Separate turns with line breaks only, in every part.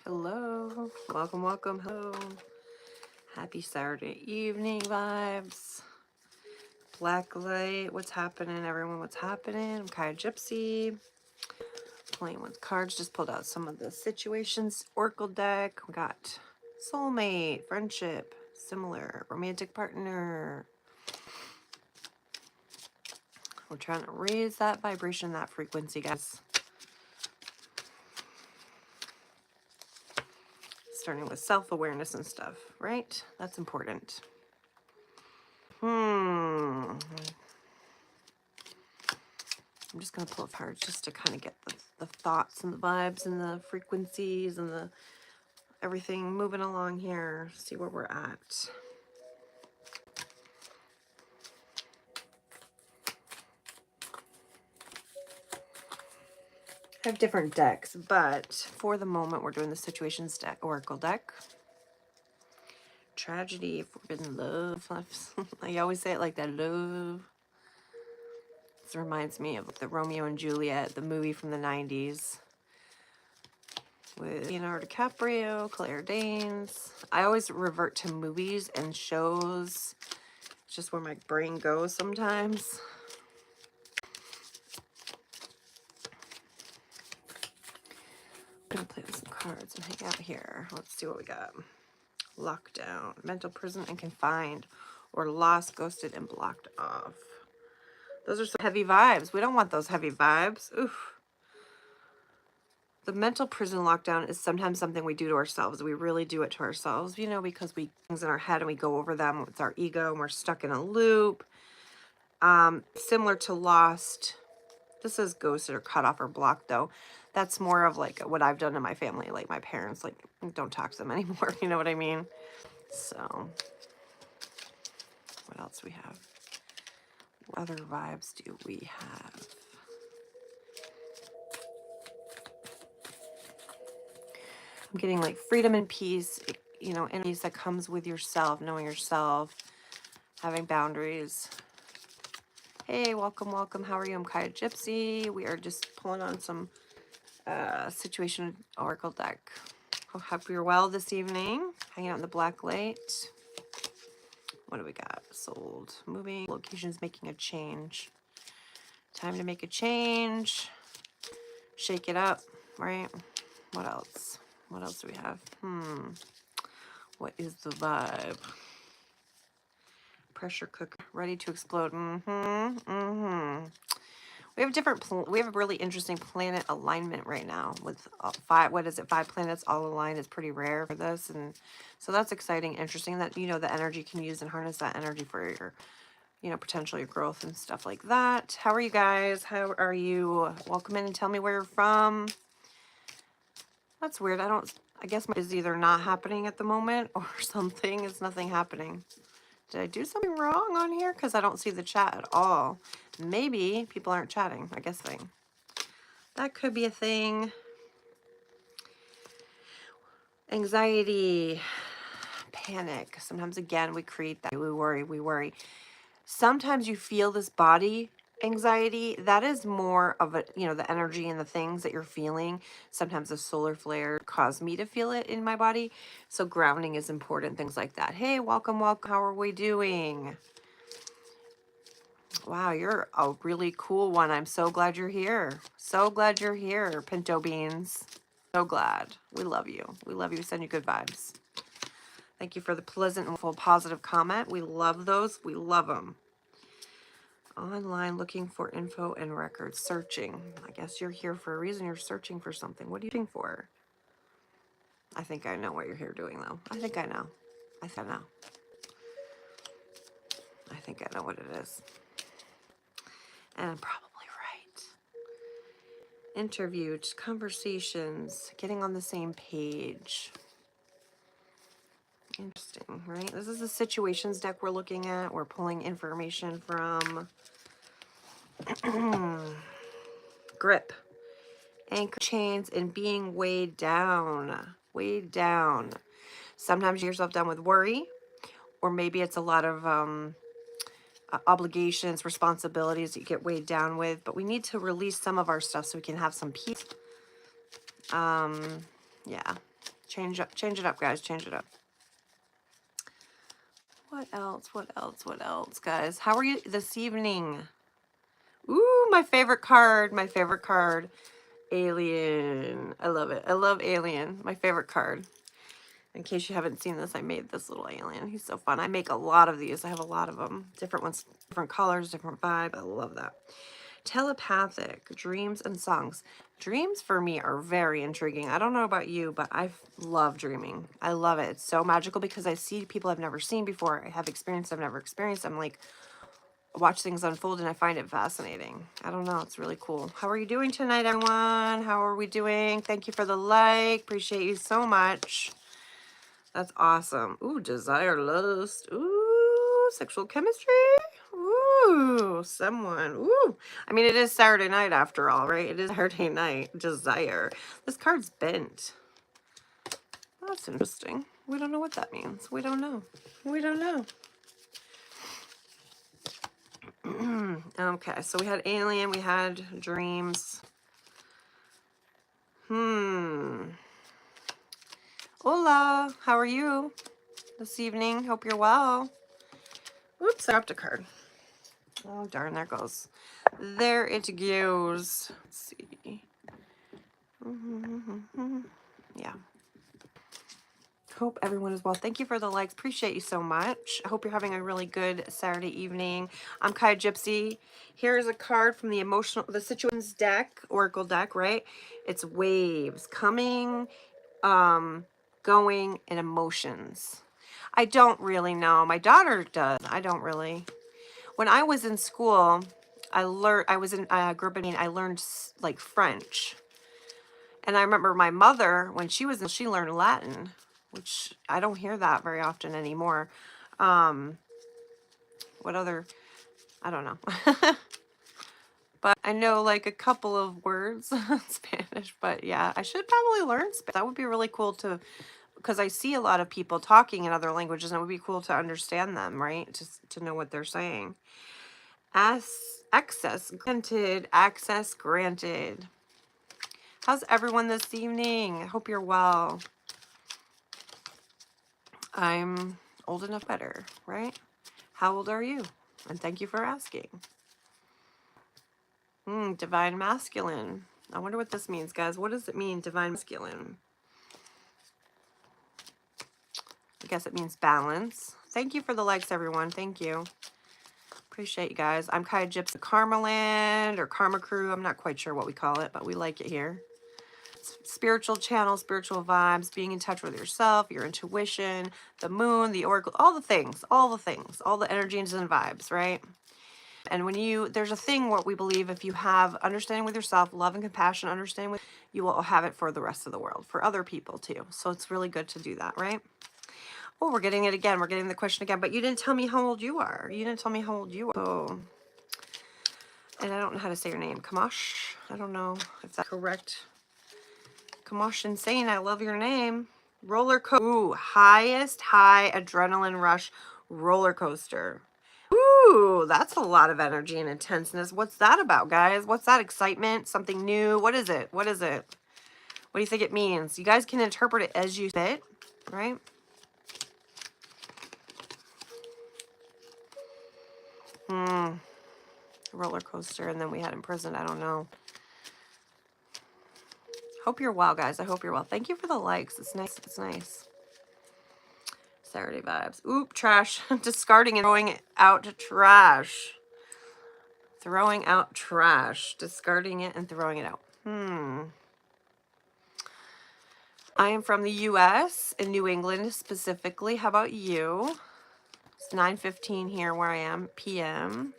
Hello, welcome, welcome, hello. Happy Saturday evening vibes. Black light, what's happening, everyone? What's happening? I'm Kaya Gypsy. Playing with cards, just pulled out some of the situations. Oracle deck, we got soulmate, friendship, similar, romantic partner. We're trying to raise that vibration, that frequency, guys. Starting with self-awareness and stuff, right? That's important. I'm just going to pull cards just to kind of get the thoughts and the vibes and the frequencies and the everything moving along here. See where we're at. I have different decks, but for the moment, we're doing the situations deck, oracle deck. Tragedy, forbidden love. I always say it like that, love. This reminds me of the Romeo and Juliet, the movie from the 90s. With Leonardo DiCaprio, Claire Danes. I always revert to movies and shows. It's just where my brain goes sometimes. I'm gonna play with some cards and hang out here. Let's see what we got. Lockdown, mental prison and confined, or lost, ghosted, and blocked off. Those are some heavy vibes. We don't want those heavy vibes. Oof. The mental prison lockdown is sometimes something we do to ourselves. We really do it to ourselves, you know, because we things in our head and we go over them with our ego and we're stuck in a loop. Similar to lost. This is ghosted or cut off or blocked though. That's more of like what I've done to my family. Like my parents, like don't talk to them anymore. You know what I mean? So what else we have? What other vibes do we have? I'm getting like freedom and peace, you know, and peace that comes with yourself, knowing yourself, having boundaries. Hey, welcome, welcome. How are you? I'm Kaya Gypsy. We are just pulling on some situation oracle deck. Hope you're well this evening. Hanging out in the black light. What do we got? Sold. Moving. Locations making a change. Time to make a change. Shake it up, right? What else? What else do we have? What is the vibe? Pressure cooker. Ready to explode. We have we have a really interesting planet alignment right now with five planets all aligned. Is pretty rare for this, and so that's exciting, interesting that, you know, the energy can use and harness that energy for your, you know, potential your growth and stuff like that. How are you guys? How are you? Welcome in and tell me where you're from. That's weird. I guess is either not happening at the moment or something. It's nothing happening. Did I do something wrong on here? Because I don't see the chat at all. Maybe people aren't chatting. I guess that could be a thing. Anxiety, panic. Sometimes, again, we create that. We worry. Sometimes you feel this body anxiety. That is more of a, you know, the energy and the things that you're feeling. Sometimes a solar flare caused me to feel it in my body. So grounding is important, things like that. Hey, welcome, welcome. How are we doing? Wow, you're a really cool one. I'm so glad you're here. So glad you're here, Pinto Beans. So glad. We love you. We love you. We send you good vibes. Thank you for the pleasant and full positive comment. We love those. We love them. Online looking for info and records. Searching. I guess you're here for a reason. You're searching for something. What are you looking for? I think I know what you're here doing, though. I think I know. I think I know. I think I know what it is. And I'm probably right. Interviewed, conversations, getting on the same page. Interesting, right? This is the situations deck we're looking at. We're pulling information from. Grip. Anchor chains and being weighed down. Weighed down. Sometimes you get yourself down with worry, or maybe it's a lot of obligations, responsibilities that you get weighed down with, but we need to release some of our stuff so we can have some peace. Yeah. Change it up, guys. Change it up. What else? What else? What else, guys? How are you this evening? Ooh, my favorite card. My favorite card. Alien. I love it. I love Alien. My favorite card. In case you haven't seen this, I made this little alien. He's so fun. I make a lot of these. I have a lot of them. Different ones, different colors, different vibe. I love that. Telepathic, dreams and songs. Dreams for me are very intriguing. I don't know about you, but I love dreaming. I love it. It's so magical because I see people I've never seen before. I have experience I've never experienced. I'm like, watch things unfold and I find it fascinating. I don't know. It's really cool. How are you doing tonight, everyone? How are we doing? Thank you for the like. Appreciate you so much. That's awesome. Ooh, desire, lust. Ooh, sexual chemistry. Ooh, someone. Ooh. I mean, it is Saturday night after all, right? It is Saturday night. Desire. This card's bent. That's interesting. We don't know what that means. We don't know. We don't know. Okay, so we had alien. We had dreams. Hola. How are you this evening? Hope you're well. Oops, I dropped a card. Oh, darn, there it goes. There it goes. Let's see. Yeah. Hope everyone is well. Thank you for the likes. Appreciate you so much. I hope you're having a really good Saturday evening. I'm Kaya Gypsy. Here's a card from the Situations deck, Oracle deck, right? It's waves, coming, going, and emotions. I don't really know. My daughter does. I don't really. When I was in school, I grew up I learned like French. And I remember my mother, when she learned Latin, which I don't hear that very often anymore. What other, I don't know. But I know like a couple of words in Spanish, but yeah, I should probably learn Spanish. That would be really cool because I see a lot of people talking in other languages and it would be cool to understand them, right? Just to know what they're saying. Access granted. How's everyone this evening? I hope you're well. I'm old enough better, right? How old are you? And thank you for asking. Divine masculine. I wonder what this means, guys. What does it mean, divine masculine? I guess it means balance. Thank you for the likes, everyone. Thank you. Appreciate you guys. I'm Kaya Gypsy, Karma Land or Karma Crew. I'm not quite sure what we call it, but we like it here. Spiritual channel, spiritual vibes, being in touch with yourself, your intuition, the moon, the oracle, all the things, all the energies and vibes, right? And there's a thing what we believe, if you have understanding with yourself, love and compassion, you will have it for the rest of the world, for other people too. So it's really good to do that, right? Oh, we're getting it again. We're getting the question again, but you didn't tell me how old you are. Oh, and I don't know how to say your name. Kamash. I don't know if that's correct. Kamash Insane. I love your name. Roller coaster. Ooh, highest high adrenaline rush roller coaster. Ooh, that's a lot of energy and intenseness. What's that about, guys? What's that excitement? Something new? What is it? What is it? What do you think it means? You guys can interpret it as you fit, right? Roller coaster, and then we had imprisoned. I don't know. Hope you're well, guys. I hope you're well. Thank you for the likes. It's nice. It's nice. Saturday vibes. Oop, trash. Discarding and throwing out trash. Throwing out trash. Discarding it and throwing it out. I am from the U.S. in New England specifically. How about you? It's 9:15 here where I am, p.m.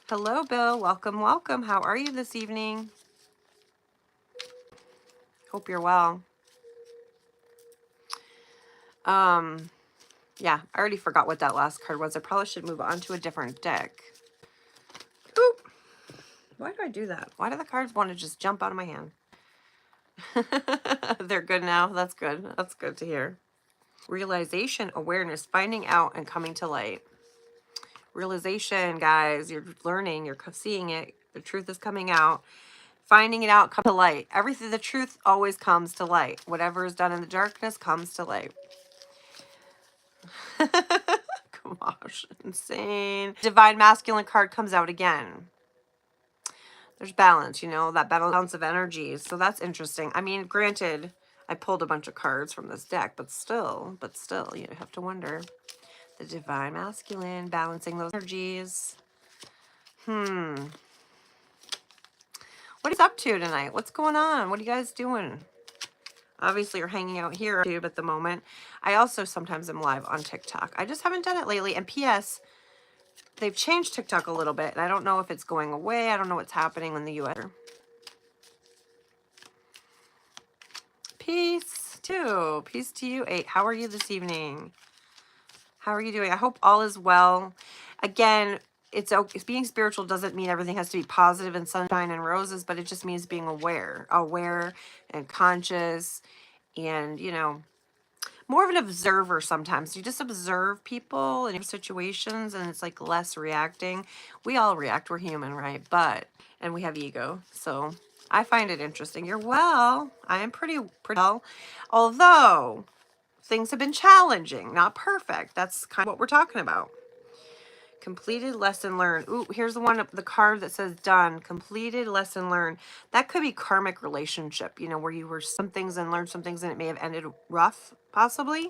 Hello, Bill. Welcome, welcome. How are you this evening? Hope you're well. Yeah, I already forgot what that last card was. I probably should move on to a different deck. Oop. Why do I do that? Why do the cards want to just jump out of my hand? They're good now. That's good. That's good to hear. Realization, awareness, finding out, and coming to light. Realization, guys. You're learning. You're seeing it. The truth is coming out. Finding it out, come to light. Everything, the truth always comes to light. Whatever is done in the darkness comes to light. Gosh, insane. Divine Masculine card comes out again. There's balance, you know, that balance of energies. So that's interesting. I mean, granted, I pulled a bunch of cards from this deck, but still, you have to wonder. The Divine Masculine, balancing those energies. What is up to tonight? What's going on? What are you guys doing? Obviously, you're hanging out here at the moment. I also sometimes am live on TikTok. I just haven't done it lately. And P.S., they've changed TikTok a little bit. And I don't know if it's going away. I don't know what's happening in the U.S. Peace, too. Peace to you, 8. How are you this evening? How are you doing? I hope all is well. Again, it's being spiritual doesn't mean everything has to be positive and sunshine and roses, but it just means being aware and conscious and, you know, more of an observer sometimes. You just observe people and situations and it's like less reacting. We all react. We're human, right? And we have ego. So I find it interesting. You're well. I am pretty well. Although things have been challenging, not perfect. That's kind of what we're talking about. Completed lesson learned. Ooh, here's the card that says done. Completed lesson learned. That could be karmic relationship, you know, where you were some things and learned some things and it may have ended rough, possibly.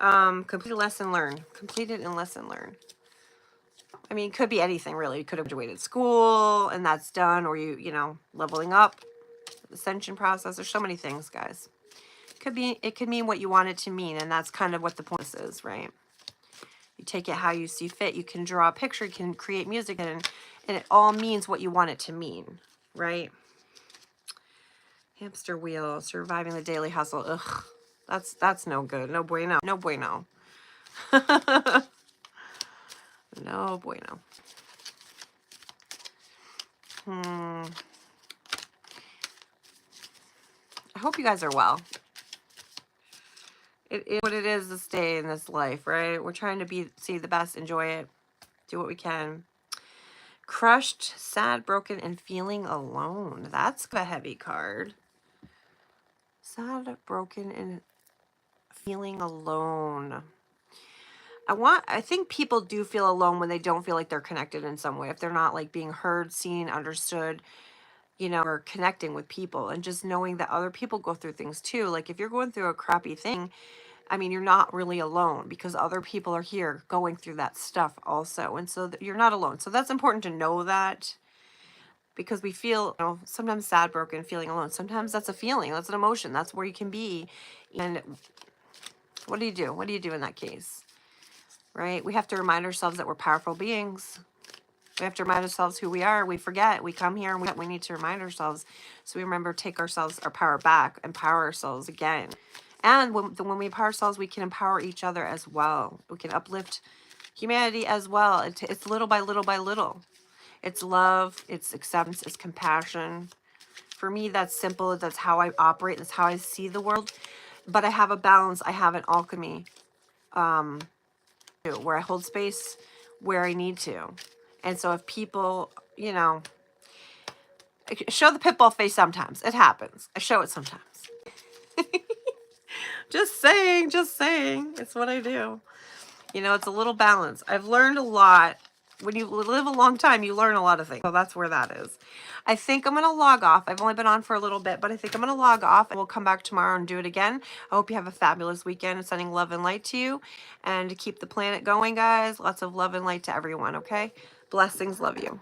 Completed lesson learned. Completed and lesson learned. I mean, it could be anything, really. You could have graduated school and that's done, or you know, leveling up, ascension process. There's so many things, guys. It could mean what you want it to mean, and that's kind of what the point is, right? You take it how you see fit. You can draw a picture, you can create music, and it all means what you want it to mean, right? Hamster wheel, surviving the daily hustle. Ugh, that's no good. No bueno. No bueno. No bueno. I hope you guys are well. It is what it is to stay in this life, right? We're trying to see the best, enjoy it, do what we can. Crushed, sad, broken, and feeling alone. That's a heavy card. Sad, broken, and feeling alone. I think people do feel alone when they don't feel like they're connected in some way. If they're not like being heard, seen, understood, you know, or connecting with people, and just knowing that other people go through things too. Like if you're going through a crappy thing, I mean, you're not really alone because other people are here going through that stuff also. And so you're not alone. So that's important to know that, because we feel, you know, sometimes sad, broken, feeling alone. Sometimes that's a feeling, that's an emotion. That's where you can be. And what do you do? What do you do in that case? Right? We have to remind ourselves that we're powerful beings. We have to remind ourselves who we are. We forget. We come here and we need to remind ourselves. So we remember, take our power back, empower ourselves again. And when we empower ourselves, we can empower each other as well. We can uplift humanity as well. It's little by little by little. It's love, it's acceptance, it's compassion. For me, that's simple. That's how I operate. That's how I see the world. But I have a balance. I have an alchemy where I hold space where I need to. And so if people, you know, I show the pitbull face sometimes. It happens. I show it sometimes. Just saying. It's what I do. You know, it's a little balance. I've learned a lot. When you live a long time, you learn a lot of things. So that's where that is. I think I'm going to log off. I've only been on for a little bit, but I think I'm going to log off and we'll come back tomorrow and do it again. I hope you have a fabulous weekend and sending love and light to you, and to keep the planet going, guys. Lots of love and light to everyone, okay? Blessings. Love you.